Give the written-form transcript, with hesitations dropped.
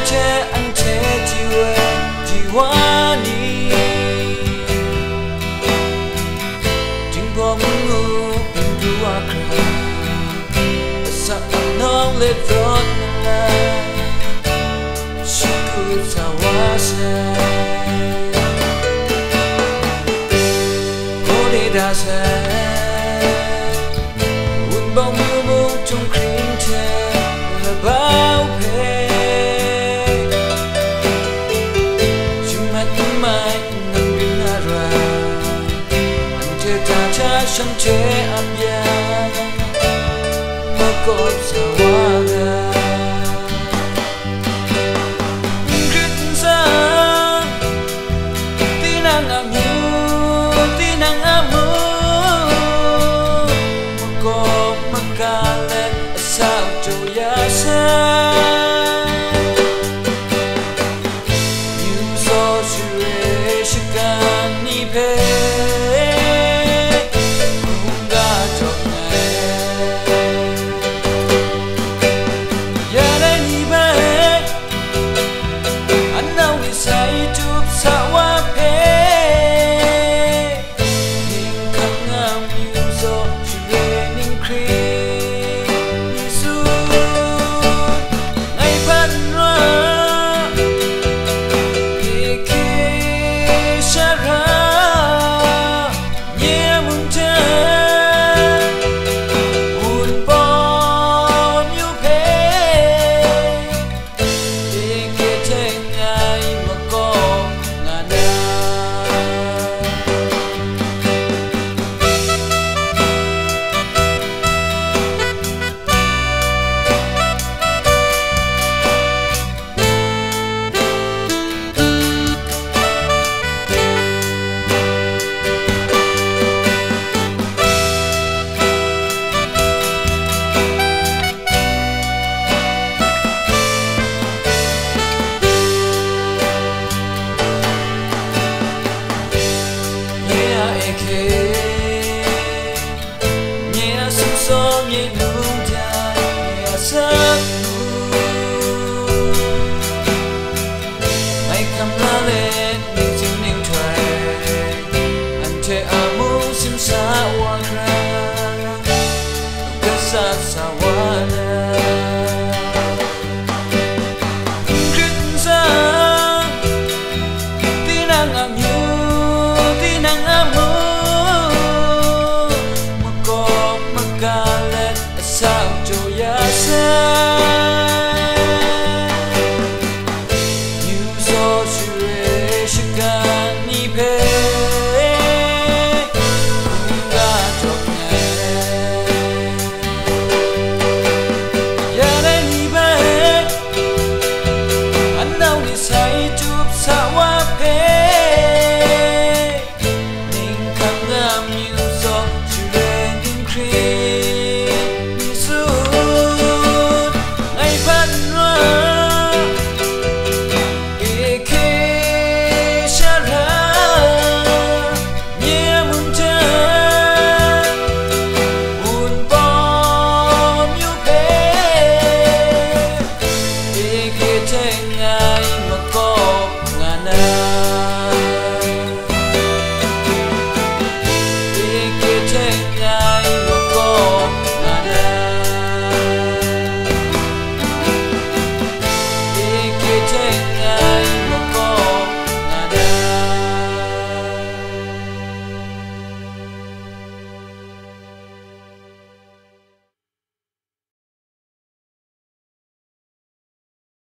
che anh che chiwe diwani ting po mu pindu akra sa anong le drot na shiku tawase hodi da se un bong mu mu trong kring che là bao pe sân chế áp giá mơ cột xa hoa ga Rít ra tí năng ám nhu tí năng ám mơ mơ cột mơ ca lệ sao châu giá xa như gió chú rê shì ca ni phê nhẹ sương gió nhẹ nung dài nhẹ giấc mơ ngày cầm lá lên những tiếng ninh thoại anh che amo sim sa hoa ra đất sát sa hoa na rít ra tí năng ám nhu tí năng ám mơ sao châu giá xa như gió chú rê shì ca ni phê cũng ga trọc ngày ya đây ni bê anh đâu đi say